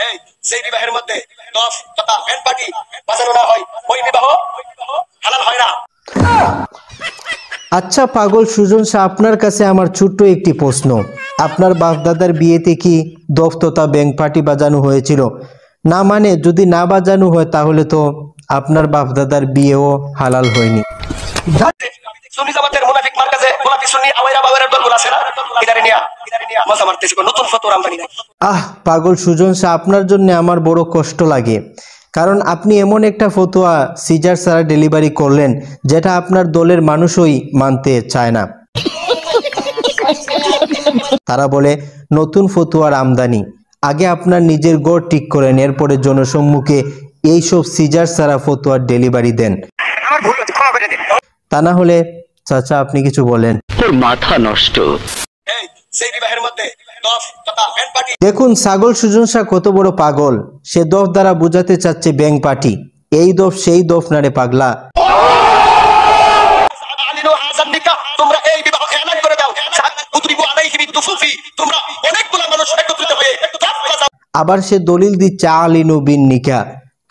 এই যে বিবাহের মধ্যে দফ তথা ব্যান্ড পার্টি বাজানো না হয় ওই বিবাহ হালাল হয় না। আচ্ছা পাগল সুজন শাহ, আপনার কাছে আমার ছোট্ট একটি প্রশ্ন, আপনার বাপদাদার বিয়েতে কি দফ তথা ব্যান্ড পার্টি বাজানো হয়েছিল? না, মানে যদি না বাজানো হয় তাহলে তো আপনার বাপদাদার বিয়েও হালাল হয়নি। সুন্নি জামাতের মুনাফিক মার্কাজে মুনাফিক সুন্নি আওয়াইরা বাওয়াইরা দলগুলো আছে না, ইদারে নিয়া মজা মারতেছে, নতুন ফতোয়া আমদানি নাই। পাগল সুজন শাহ, আপনার জন্য আমার বড় কষ্ট লাগে, কারণ আপনি এমন একটা ফতোয়া সিজার ছাড়া ডেলিভারি করলেন যেটা আপনার দলের মানুষই মানতে চায় না। তারা বলে নতুন ফতোয়ার আমদানি। আগে আপনার নিজের গড় ঠিক করেন, এরপরে জনসম্মুখে এইসব সিজার ছাড়া ফতোয়ার ডেলিভারি দেন। তা না হলে চাচা আপনি কিছু বলেন। তোর মাথা নষ্ট। এই সেই বিবাহের মধ্যে দফ তথা ব্যান্ড পার্টি। দেখুন ছাগল সুজন শাহ কত বড় পাগল, সে দফ দ্বারা বোঝাতে চাচ্ছে ব্যাং পার্টি। এই দফ সেই দফ না রে পাগলা। তোমরা এই বিবাহ এলান করে দাও, উতরিবু আলাইহি বিদুফুফি, তোমরা অনেকগুলো মানুষ একত্রিত হয়ে দফ বাজাও। আবার সে দলিল দিচ্ছে আলিনু বিন নিকা,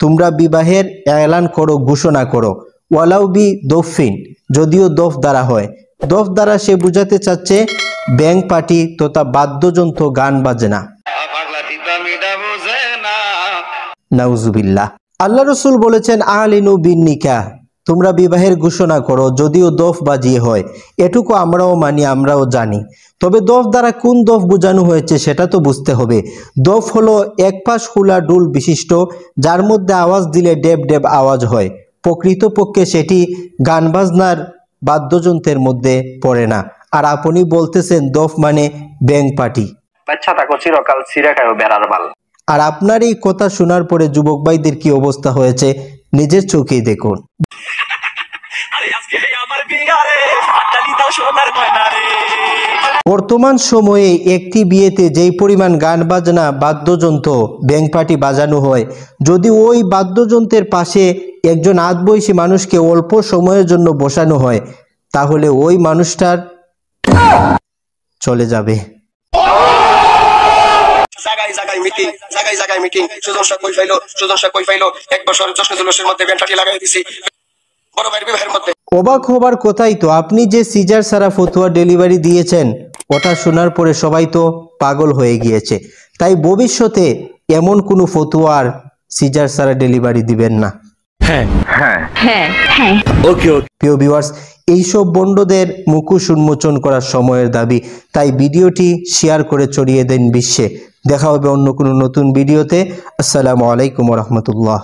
তোমরা বিবাহের এলান করো, ঘোষণা করো। ওয়ালাউ বি দফিন, যদিও দফ দ্বারা হয়। দফ দ্বারা সে বুঝাতে চাচ্ছে ব্যাং পার্টি তথা বাদ্যযন্ত্র, গান বাজনা। নাউজুবিল্লাহ। আল্লাহ রসুল বলেছেন আলিনু বিন নিকা, তোমরা বিবাহের ঘোষণা করো, যদিও দফ বাজিয়ে হয়। এটুকু আমরাও মানি, আমরাও জানি। তবে দফ দ্বারা কোন দফ বোঝানো হয়েছে সেটা তো বুঝতে হবে। দফ হলো এক পাশ খোলা ডুল বিশিষ্ট, যার মধ্যে আওয়াজ দিলে ডেব ডেব আওয়াজ হয়। প্রকৃতপক্ষে সেটি গান বাজনার বাদ্যযন্ত্রের মধ্যে পড়ে না। আর আপনি বলতেছেন দফ মানে ব্যাং পার্টি। আর আপনার এই কথা শোনার পরে যুবক ভাইদের কি অবস্থা হয়েছে নিজের চোখেই দেখুন। বর্তমান সময়ে একটি বিয়েতে যেই পরিমাণ গান বাজনা বাদ্যযন্ত্র ব্যাং পার্টি বাজানো হয়, যদি ওই বাদ্যযন্ত্রের পাশে একজন আধবয়সী মানুষকে অল্প সময়ের জন্য বসানো হয়, তাহলে ওই মানুষটার চলে যাবে। জায়গায় মিটিং সুজন শাহ কই ফাইলো 1 বছর জশ্ন জুলুসের মধ্যে ব্যান্ড পার্টি লাগাই দিছি বড় ভাইয়ের বিবাহের মধ্যে। অবাক হবার কথাই তো, আপনি যে সিজার সারা ফতোয়া ডেলিভারি দিয়েছেন ওটা শোনার পরে সবাই তো পাগল হয়ে গিয়েছে। তাই ভবিষ্যতে এমন কোনো ফতোয়ার সিজার সারা ডেলিভারি দিবেন না। প্রিয় ভিউয়ার্স, এইসব বন্ডদের মুখোশ উন্মোচন করার সময়ের দাবি। তাই ভিডিওটি শেয়ার করে ছড়িয়ে দেন বিশ্বে। দেখা হবে অন্য কোনো নতুন ভিডিওতে। আসসালামু আলাইকুম ওয়া রাহমাতুল্লাহ।